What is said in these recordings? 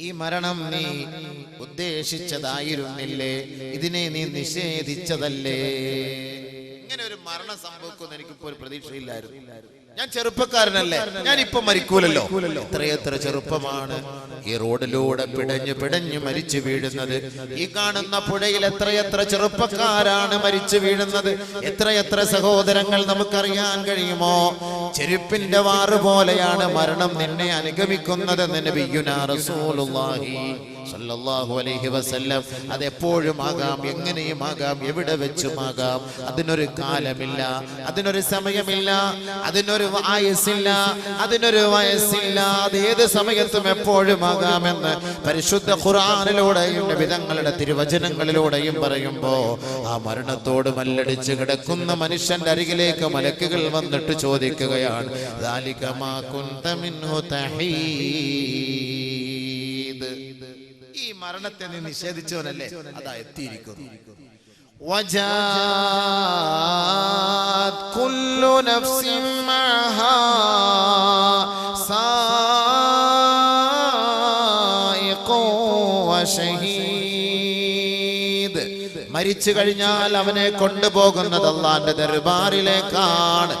ഈ മരണം നീ ഉദ്ദേശിച്ചതായിരുന്നില്ലേ, ഇതിനെ നീ നിഷേധിച്ചതല്ലേ. ഇങ്ങനെ ഒരു മരണം സംഭവിക്കുമെന്ന് എനിക്കിപ്പോ ഒരു പ്രതീക്ഷയില്ലായിരുന്നു. ഞാൻ ചെറുപ്പക്കാരനല്ലേ, ഞാൻ ഇപ്പൊ മരിക്കൂലല്ലോ. എത്രയെത്ര ചെറുപ്പമാണ് ഈ റോഡിലൂടെ പിടഞ്ഞു മരിച്ചു വീഴുന്നത്. ഈ കാണുന്ന പുഴയിൽ എത്രയെത്ര ചെറുപ്പക്കാരാണ് മരിച്ചു വീഴുന്നത്. എത്രയെത്ര സഹോദരങ്ങൾ നമുക്കറിയാൻ കഴിയുമോ? ചെരുപ്പിന്റെ വാറ് പോലെയാണ് മരണം നിന്നെ അനുഗമിക്കുന്നതെന്ന് നബിയുനാ റസൂലുള്ളാഹി സല്ലല്ലാഹു അലൈഹി വസല്ലം. അതെപ്പോഴും ആകാം, എങ്ങനെയും ആകാം, എവിടെ വെച്ചുമാകാം. അതിനൊരു കാലമില്ല, അതിനൊരു സമയമില്ല, അതിനൊരു ആയുസ്സില്ല, അതിനൊരു വയസ്സില്ല. അത് ഏത് സമയത്തും എപ്പോഴും ആകാമെന്ന് പരിശുദ്ധ ഖുർആനിലൂടെയും നബിതങ്ങളുടെ തിരുവചനങ്ങളിലൂടെയും പറയുമ്പോ ആ മരണത്തോട് മല്ലടിച്ച് കിടക്കുന്ന മനുഷ്യന്റെ അരികിലേക്ക് മലക്കുകൾ വന്നിട്ട് ചോദിക്കുകയാണ്, ദാലിക മാ കുൻത മിൻഹു തഹീദ്. ഈ മരണത്തെ നീ നിഷേധിച്ചവനല്ലേ, അതാ എത്തിയിരിക്കുന്നു. വജാഅത് കുല്ലു നഫ്സിൻ മഅഹാ സായിഖു വശഹീദ്. മരിച്ചു കഴിഞ്ഞാൽ അവനെ കൊണ്ടുപോകുന്നത് അല്ലാഹുവിന്റെ ദർബാറിലേക്കാണ്.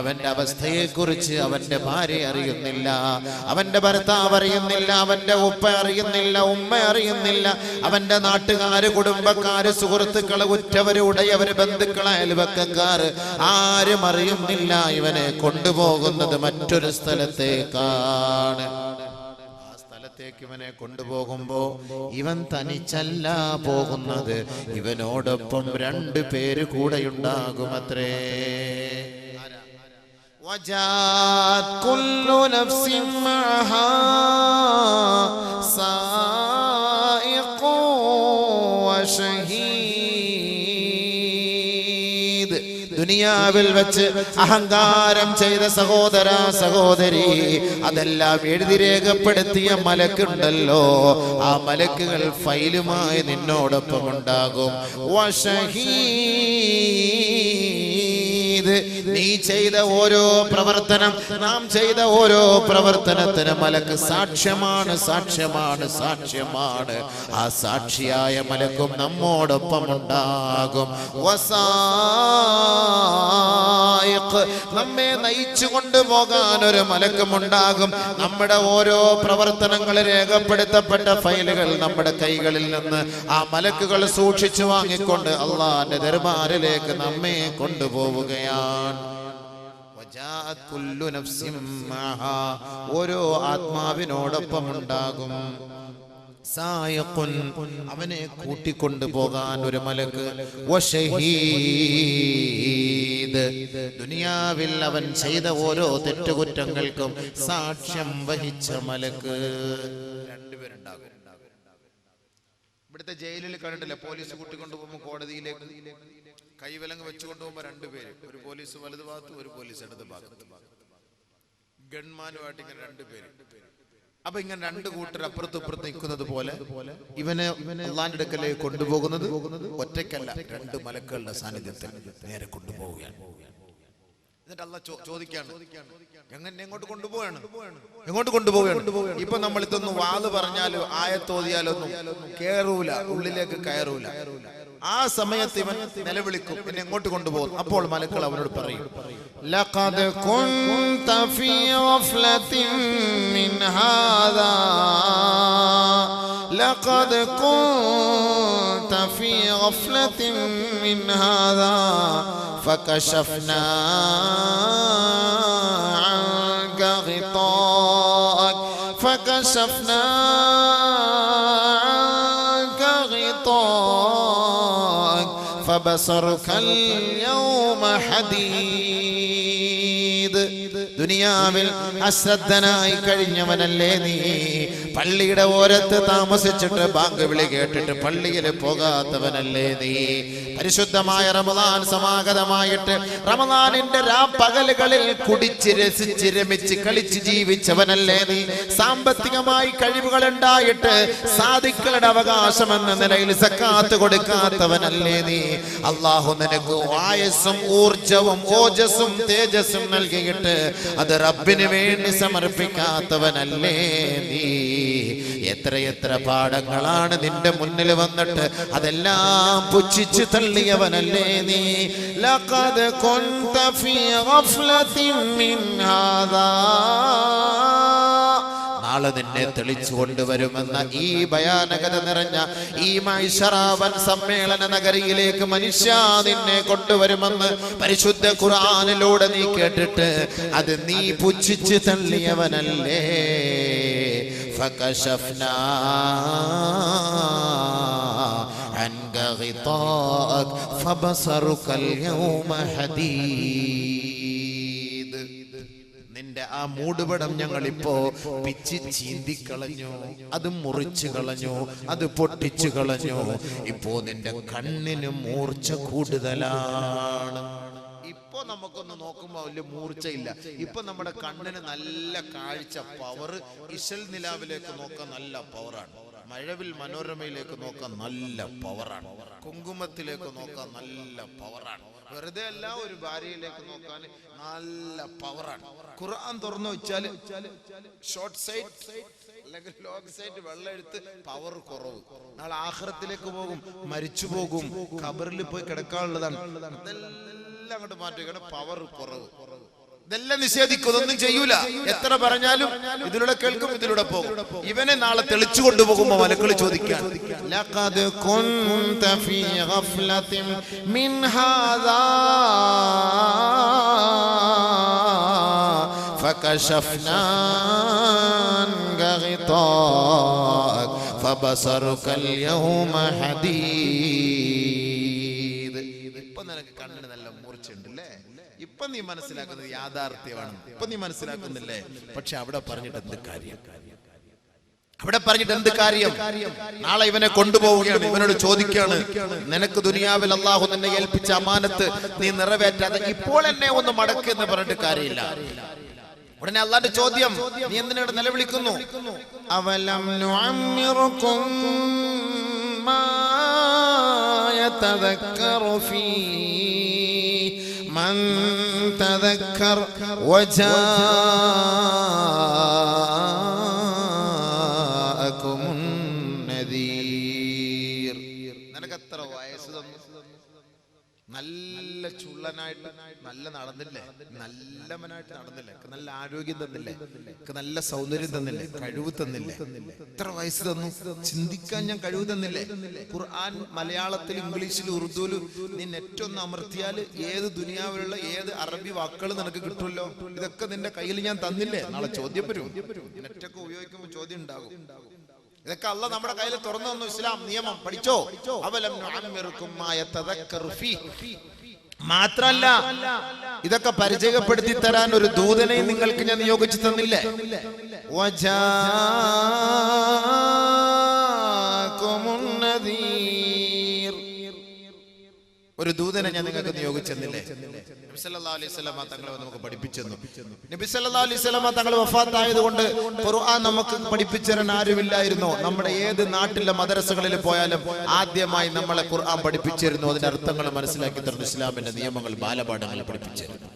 അവന്റെ അവസ്ഥയെക്കുറിച്ച് അവന്റെ ഭാര്യ അറിയുന്നില്ല, അവന്റെ ഭർത്താവ് അറിയുന്നില്ല, അവന്റെ ഉപ്പ അറിയുന്നില്ല, ഉമ്മ അറിയുന്നില്ല, അവന്റെ നാട്ടുകാര്, കുടുംബക്കാര്, സുഹൃത്തുക്കള്, ഉറ്റവര്, ഉടയവര്, ബന്ധുക്കള്, അയൽവക്കക്കാര് ആരും അറിയുന്നില്ല. ഇവനെ കൊണ്ടുപോകുന്നത് മറ്റൊരു സ്ഥലത്തേക്കാണ്. ആ സ്ഥലത്തേക്ക് ഇവനെ കൊണ്ടുപോകുമ്പോ ഇവൻ തനിച്ചല്ല പോകുന്നത്, ഇവനോടൊപ്പം 2 പേര് കൂടെയുണ്ടാകുമത്രേ. وجاءت كل نفس معها سائق وشهيد. ദുനിയാവിൽ വെച്ച് അഹങ്കാരം ചെയ്ത സഹോദര സഹോദരി, അതെല്ലാം എഴുതി രേഖപ്പെടുത്തിയ മലക്കുണ്ടല്ലോ, ആ മലക്കുകൾ ഫൈലുമായി നിന്നോടൊപ്പം ഉണ്ടാകും. നീ ചെയ്ത ഓരോ പ്രവർത്തനം, നാം ചെയ്ത ഓരോ പ്രവർത്തനത്തിന് മലക്ക് സാക്ഷ്യമാണ്, സാക്ഷ്യമാണ്, സാക്ഷ്യമാണ്. ആ സാക്ഷിയായ മലക്കും നമ്മോടൊപ്പം ഉണ്ടാകും. നമ്മെ നയിച്ചു കൊണ്ടുപോകാൻ ഒരു മലക്കുമുണ്ടാകും. നമ്മുടെ ഓരോ പ്രവർത്തനങ്ങൾ രേഖപ്പെടുത്തപ്പെട്ട ഫയലുകൾ നമ്മുടെ കൈകളിൽ നിന്ന് ആ മലക്കുകൾ സൂക്ഷിച്ചു വാങ്ങിക്കൊണ്ട് അള്ളാന്റെ ദർബാറിലേക്ക് നമ്മെ കൊണ്ടുപോവുകയാണ്. ഓരോ ആത്മാവിനോടൊപ്പം ഉണ്ടാകും. അവനെ കൂട്ടിക്കൊണ്ടുപോകാൻ ഒരു മലക്ക്. ദുനിയാവിൽ അവൻ ചെയ്ത ഓരോ തെറ്റുകുറ്റങ്ങൾക്കും സാക്ഷ്യം വഹിച്ച മലക്ക്. 2 പേരുണ്ടാകും. ഇവിടുത്തെ ജയിലിൽ കണ്ടിട്ടില്ല, പോലീസ് കൂട്ടിക്കൊണ്ടുപോകുമ്പോൾ കോടതിയിലേക്ക് കൈവിലങ്ങ് വെച്ചുകൊണ്ടുപോകുമ്പോ 2 പേര്, ഒരു പോലീസ് വലതു ഭാഗത്ത്, ഒരു പോലീസ് ഇടത് ഭാഗത്ത്, ഗൺമാനുമായിട്ട് ഇങ്ങനെ 2 പേര്. അപ്പൊ ഇങ്ങനെ 2 കൂട്ടർ അപ്പുറത്തും ഇപ്പുറത്ത് നിൽക്കുന്നത് പോലെ ഇവനെ അള്ളാന്റെ അടുക്കലേക്ക് കൊണ്ടുപോകുന്നത് ഒറ്റയ്ക്കല്ല, 2 മലക്കുകളുടെ സാന്നിധ്യത്തിൽ നേരെ കൊണ്ടുപോവുകയാണ്. എന്നിട്ട് അള്ളാഹ് ചോദിക്കാണ്, എങ്ങോട്ട് കൊണ്ടുപോവാണ്, എങ്ങോട്ട് കൊണ്ടുപോവുകയാണ്? ഇപ്പൊ നമ്മൾ ഇതൊന്നും വാത് പറഞ്ഞാലോ ആയത്തോതിയാലൊന്നും കേറൂല, ഉള്ളിലേക്ക് കയറൂല. ആ സമയത്ത് ഇവൻ നിലവിളിക്കും, എന്നെ എങ്ങോട്ട് കൊണ്ടുപോകും? അപ്പോൾ മലക്കൾ അവനോട് പറയും, ലഖദ് കുൻത ഫീ ഗഫ്ലത്തിൻ മിൻ ഹാദാ, ലഖദ് കുൻത ഫീ ഗഫ്ലത്തിൻ മിൻ ഹാദാ ഫകശഫ്നാ അൻക ഗിതാഅക് ഫകശഫ്നാ അൻക ഗിതാഅക് فبصرك اليوم حديد. ദുനിയാവിൽ അശ്രദ്ധനായി കഴിഞ്ഞവനല്ലേ നീ? പള്ളിയുടെ ഓരത്ത് താമസിച്ചിട്ട് ബാങ്ക് വിളി കേട്ടിട്ട് പള്ളിയിൽ പോകാത്തവനല്ലേ നീ? പരിശുദ്ധമായ റമദാൻ സമാഗതമായിട്ട് റമദാനിന്റെ രാപ്പകലുകളിൽ കുടിച്ച് രസിച്ച് രമിച്ച് കളിച്ച് ജീവിച്ചവനല്ലേ നീ? സാമ്പത്തികമായി കഴിവുകൾ ഉണ്ടായിട്ട് സാദിക്കളുടെ അവകാശമെന്ന നിലയിൽ സക്കാത്ത് കൊടുക്കാത്തവനല്ലേ നീ? അള്ളാഹു നിനക്ക് ആയുസ്സും ഊർജവും ഓജസ്സും തേജസ്സും നൽകിയിട്ട് അത് റബ്ബിന് വേണ്ടി സമർപ്പിക്കാത്തവനല്ലേ നീ? എത്രയെത്ര പാഠങ്ങളാണ് നിന്റെ മുന്നിൽ വന്നിട്ട് അതെല്ലാം പുച്ഛിച്ചു തള്ളിയവനല്ലേ നീ. ലഖദ് കുൻത ഫീ ഗഫ്ലത്തിൻ മിൻ ഹാദാ, നാളെ നിന്നെ തെളിച്ചു കൊണ്ടുവരുമെന്ന ഈ ഭയാനകത നിറഞ്ഞ ഈ മൈശറാവൻ സമ്മേളന നഗരിയിലേക്ക് മനുഷ്യ നിന്നെ കൊണ്ടുവരുമെന്ന് പരിശുദ്ധ ഖുർആനിലൂടെ നീ കേട്ടിട്ട് അത് നീ പുച്ഛിച്ച് തള്ളിയവനല്ലേ. ഫകശഫ്നാ അൻക ഗിതാഅക ഫബസറുകൽ യൗമ ഹദീദ്. നിന്റെ ആ മൂടുപടം ഞങ്ങൾ ഇപ്പോ പിച്ചി ചീന്തിക്കളഞ്ഞു, അത് മുറിച്ചു കളഞ്ഞു, അത് പൊട്ടിച്ചു കളഞ്ഞു. ഇപ്പോ നിന്റെ കണ്ണിന് മൂർച്ച കൂടുതലാണ്. ഇപ്പൊ നമുക്കൊന്ന് നോക്കുമ്പോ വലിയ മൂർച്ചയില്ല. ഇപ്പൊ നമ്മുടെ കണ്ണിന് നല്ല കാഴ്ച, പവർ. ഇശൽ നിലാവിലേക്ക് നോക്കാൻ നല്ല പവറാണ്, മഴവിൽ മനോരമയിലേക്ക് നോക്കാൻ നല്ല പവറാണ്, കുങ്കുമത്തിലേക്ക് നോക്കാൻ നല്ല പവറാണ്, വെറുതെ അല്ല ഒരു ഭാര്യയിലേക്ക് നോക്കാൻ നല്ല പവറാണ്. ഖുർആൻ തുറന്നു വെച്ചാൽ ഷോർട്ട് സൈറ്റ് അല്ലെങ്കിൽ ലോങ് സൈറ്റ് വെള്ളം എടുത്ത് പവർ കുറവ്. നാളെ ആഖിറത്തിലേക്ക് പോകും, മരിച്ചു പോകും, ഖബറിൽ പോയി കിടക്കാനുള്ളതാണ്. ഇതെല്ലാം അങ്ങോട്ട് മാറ്റുകയാണ്, പവർ കുറവ്. ഇതെല്ലാം നിഷേധിക്കും, ഒന്നും ചെയ്യൂല. എത്ര പറഞ്ഞാലും ഇതിലൂടെ കേൾക്കും, ഇതിലൂടെ പോകും. ഇവനെ നാളെ തെളിച്ചു കൊണ്ടുപോകുമ്പോ മലക്കൾ ചോദിക്കാൻ ലഖദ് കുൻത ഫീ ഗഫ്ലത്തിൻ മിൻ ഹാദാ ഫകശഫ്നാ അൻക ഗിതാഅക ഫബസറുകൽ യൗമ ഹദീദ്. ഇപ്പൊ നിനക്ക് കണ്ണിന് നല്ല മൂർച്ചയുണ്ടല്ലേ, ഇപ്പൊ നീ മനസ്സിലാക്കുന്നത് യാഥാർത്ഥ്യമാണ്, ഇപ്പൊ നീ മനസ്സിലാക്കുന്നില്ലേ. പക്ഷെ അവിടെ പറഞ്ഞിട്ട് എന്ത് കാര്യം, അവിടെ പറഞ്ഞിട്ട് എന്ത് കാര്യം? നാളെ ഇവനെ കൊണ്ടുപോവുകയാണ്, ഇവനോട് ചോദിക്കുകയാണ്, നിനക്ക് ദുനിയാവിൽ അള്ളാഹു നിന്നെ ഏൽപ്പിച്ച അമാനത്ത് നീ നിറവേറ്റാതെ ഇപ്പോൾ എന്നെ ഒന്ന് മടക്ക് എന്ന് പറഞ്ഞിട്ട് കാര്യമില്ല. ഉടനെ അള്ളാന്റെ ചോദ്യം, നീ എന്തിനാണ് നിലവിളിക്കുന്നു? അവലം നുഅമ്മിറുകും മാ യതദക്കറു ഫീ من تذكر وجاءكم النذير. നിനക്ക് എത്ര വയസ്സ് തന്നു? നല്ല ചുള്ളനായിട്ട് നല്ല നടന്നില്ലേ, നല്ലവനായിട്ട് നടന്നില്ലേ, നല്ല ആരോഗ്യം തന്നില്ലേ, നല്ല സൗന്ദര്യം തന്നില്ലേ, കഴിവ് തന്നില്ലേ, എത്ര വയസ്സ് തന്നു? ചിന്തിക്കാൻ ഞാൻ കഴിവ് തന്നില്ലേ? ഖുർആൻ മലയാളത്തിൽ, ഇംഗ്ലീഷിൽ, ഉറുദുവിൽ നീ നെറ്റ് ഒന്ന് അമർത്തിയാൽ ഏത് ദുനിയാവിലുള്ള ഏത് അറബി വാക്കുകൾ നിനക്ക് കിട്ടുമല്ലോ. ഇതൊക്കെ നിന്റെ കയ്യിൽ ഞാൻ തന്നില്ലേ? നാളെ ചോദ്യം വരും. നെറ്റൊക്കെ ഉപയോഗിക്കുമ്പോൾ ചോദ്യം ഉണ്ടാകും. ഇതൊക്കെ അല്ല നമ്മുടെ കയ്യിൽ തുറന്നു തന്നു. ഇസ്ലാം നിയമം പഠിച്ചോ. അവലം നുഅമ്മിറുകും മാ യതദക്കറു ഫീ. മാത്രല്ല ഇതൊക്കെ പരിചയപ്പെടുത്തി തരാൻ ഒരു ദൂതനെ നിങ്ങൾക്ക് ഞാൻ നിയോഗിച്ചു തന്നില്ലേ? വജാഅകുമുൻ നദീർ. ഒരു ദൂതനെ ഞാൻ നിങ്ങൾക്ക് നിയോഗിച്ചെന്നില്ലേ? നബി സല്ലല്ലാഹു അലൈഹി വസല്ലം തങ്ങളെ നമുക്ക് പഠിപ്പിച്ചെന്നു. നബി സല്ലല്ലാഹു അലൈഹി വസല്ലം തങ്ങൾ വഫാത്തായതുകൊണ്ട് ഖുർആൻ നമുക്ക് പഠിപ്പിച്ചു തരാൻ ആരുമില്ലായിരുന്നു. നമ്മുടെ ഏത് നാട്ടിലെ മദ്രസകളിൽ പോയാലും ആദ്യമായി നമ്മളെ ഖുർആൻ പഠിപ്പിച്ചിരുന്നു. അതിന്റെ അർത്ഥങ്ങൾ മനസ്സിലാക്കി തരുന്നു. ഇസ്ലാമിന്റെ നിയമങ്ങൾ, ബാലപാഠങ്ങൾ പഠിപ്പിച്ചിരുന്നു.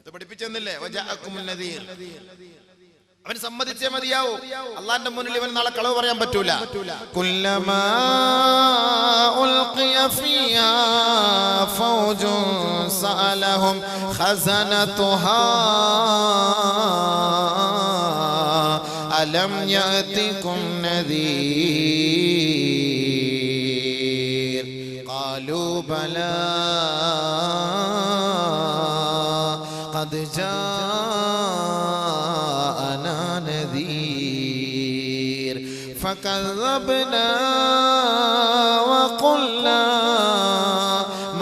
ഇത് പഠിപ്പിച്ചെന്നില്ലേ? വജാഅകുമുൻ നദീർ. അവൻ സമ്മതിച്ചേ മതിയാവൂ. അള്ളാന്റെ മുന്നിൽ ഇവൻ നാളെ കളവ് പറയാൻ പറ്റൂല. കുല്ലമാ ഉൽഖിയ ഫിഹാ ഫൗജുൻ സഅലഹും ഖസനതുഹാ അലം യഅതികും നദീർ ഖാലൂ ബലാ ഖദ് ജാഅനാ നദീർ ഫകذبنا وقلنا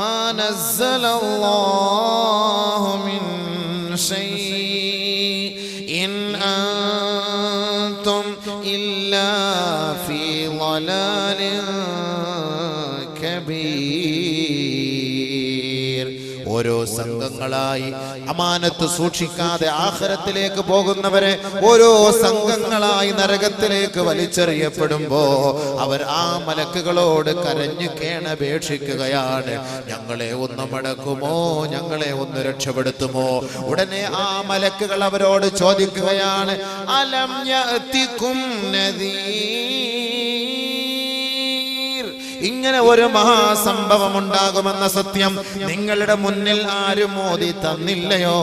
ما نزل الله من شيء إن أنتم إلا في ضلال كبير. ഓരോ സംഘങ്ങളായി അമാനത്ത് സൂക്ഷിക്കാതെ ആഖിറത്തിലേക്ക് പോകുന്നവരെ ഓരോ സംഘങ്ങളായി നരകത്തിലേക്ക് വലിച്ചെറിയപ്പെടുമ്പോ അവർ ആ മലക്കുകളോട് കരഞ്ഞു കേണപേക്ഷിക്കുകയാണ്, ഞങ്ങളെ ഒന്ന് മടക്കുമോ, ഞങ്ങളെ ഒന്ന് രക്ഷപ്പെടുത്തുമോ? ഉടനെ ആ മലക്കുകൾ അവരോട് ചോദിക്കുകയാണ്, അലം യഅതികും നദീർ. ഇങ്ങനെ ഒരു മഹാസംഭവം ഉണ്ടാകുമെന്ന സത്യം നിങ്ങളുടെ മുന്നിൽ ആരും ഓതി തന്നില്ലയോ?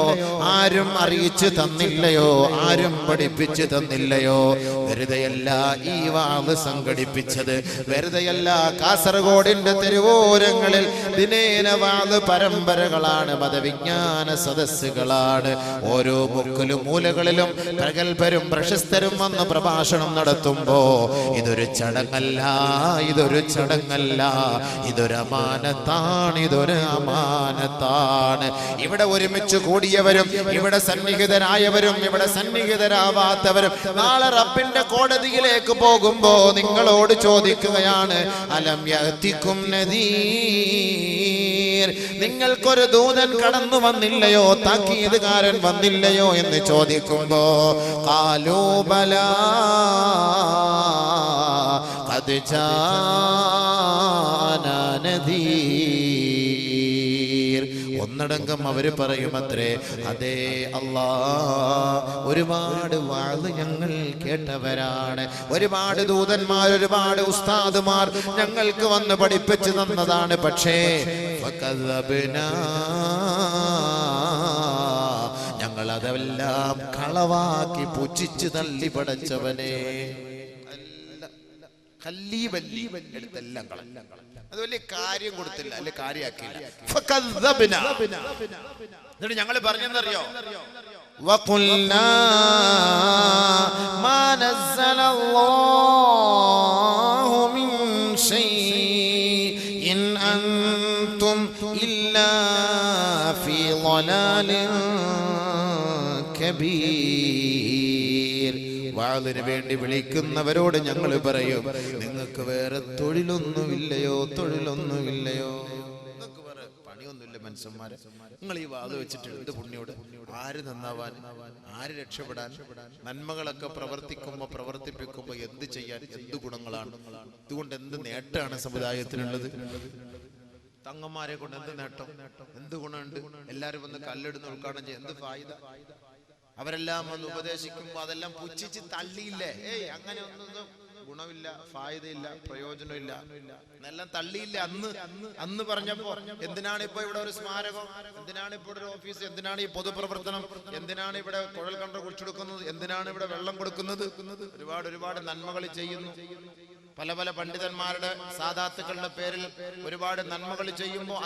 ആരും അറിയിച്ചു തന്നില്ലയോ? ആരും പഠിപ്പിച്ചു തന്നില്ലയോ? വെറുതെയല്ല ഈ വാള് സംഘടിപ്പിച്ചത്, വെറുതെയല്ല കാസർഗോഡിന്റെ തെരുവോരങ്ങളിൽ ദിനേന വാള് പരമ്പരകളാണ്, മതവിജ്ഞാന സദസ്സുകളാണ്. ഓരോ മുക്കിലും മൂലകളിലും പ്രഗത്ഭരും പ്രശസ്തരും വന്ന് പ്രഭാഷണം നടത്തുമ്പോ ഇതൊരു ചടങ്ങല്ല, ഇതൊരു ചടങ്ങല്ല, ഇതൊരു അമാനത്താണ്, ഇതൊരു അമാനത്താണ്. ഇവിടെ ഒരുമിച്ച് കൂടിയവരും ഇവിടെ സന്നിഹിതരായവരും ഇവിടെ സന്നിഹിതരാവാത്തവരും നാളെ റബ്ബിന്റെ കോടതിയിലേക്ക് പോകുമ്പോ നിങ്ങളോട് ചോദിക്കുകയാണ്, അലം യഅതികും നദീർ, നിങ്ങൾക്കൊരു ദൂതൻ കടന്നു വന്നില്ലയോ? താക്കീതുകാരൻ വന്നില്ലയോ എന്ന് ചോദിക്കുമ്പോ ഖാലൂ ബലാ ഖദ് ജാനാ നദീർ. ഒന്നടങ്കം അവര് പറയുമത്രേ, അതേ അല്ലാ, ഒരുപാട് വാള് ഞങ്ങൾ കേട്ടവരാണ്, ഒരുപാട് ദൂതന്മാർ ഒരുപാട് ഉസ്താദുമാർ ഞങ്ങൾക്ക് വന്ന് പഠിപ്പിച്ചു തന്നതാണ്. പക്ഷേ ഞങ്ങൾ അതെല്ലാം കളവാക്കി പുച്ഛിച്ചു തള്ളി പടച്ചവനെ. എടുത്തെല്ലാം അത് വലിയ കാര്യം കൊടുത്തില്ല, അല്ലെ കാര്യാക്കിയില്ല. എന്നിട്ട് ഞങ്ങൾ പറഞ്ഞെന്നറിയോ? വഖുൽനാ മാ നസ്സലല്ലാഹു മിൻ ശൈഇൻ അൻതും ഇല്ലാ ഫീ ളലാലിൻ കബീർ. വാളിന് വേണ്ടി വിളിക്കുന്നവരോട് ഞങ്ങൾ പറയും, നിങ്ങൾക്ക് വേറെ തൊഴിലൊന്നുമില്ലയോ? തൊഴിലൊന്നുമില്ലയോ? നിങ്ങൾക്ക് വേറെ പണിയൊന്നുമില്ല മനുഷ്യന്മാരെ? നിങ്ങൾ ഈ വാള് വെച്ചിട്ട് എന്ത് പുണ്യോട്? ആര് നന്നാവാൻ? ആര് രക്ഷപ്പെടാൻ? നന്മകളൊക്കെ പ്രവർത്തിപ്പിക്കുമ്പോ എന്ത് ചെയ്യാൻ? എന്ത് ഗുണങ്ങളാണ്? ഇതുകൊണ്ട് എന്ത് നേട്ടമാണ് സമുദായത്തിനുള്ളത്? തങ്ങന്മാരെ കൊണ്ട് എന്ത് നേട്ടം? എന്ത് ഗുണമുണ്ട്? എല്ലാരും വന്ന് കല്ലെടുന്ന് ഉദ്ഘാടനം ചെയ്യും, എന്ത് ഫായിദ? അവരെല്ലാം വന്ന് ഉപദേശിക്കുമ്പോ അതെല്ലാം പുച്ഛിച്ച് തള്ളിയില്ലേ? അങ്ങനെ ഒന്നും ഗുണമില്ല, ഫായിദയില്ല, പ്രയോജനമില്ല എന്നെല്ലാം തള്ളിയില്ല അന്ന് പറഞ്ഞപ്പോ. എന്തിനാണ് ഇപ്പൊ ഇവിടെ ഒരു സ്മാരകം? എന്തിനാണ് ഇപ്പോൾ ഒരു ഓഫീസ്? എന്തിനാണ് ഈ പൊതുപ്രവർത്തനം? എന്തിനാണ് ഇവിടെ കുഴൽ കണ്ട കുടിച്ചെടുക്കുന്നത്? എന്തിനാണ് ഇവിടെ വെള്ളം കൊടുക്കുന്നത്? ഒരുപാട് നന്മകൾ ചെയ്യുന്നു. പല പണ്ഡിതന്മാരുടെ സാദാത്തുക്കളുടെ പേരിൽ ഒരുപാട് നന്മകൾ ചെയ്യുമ്പോൾ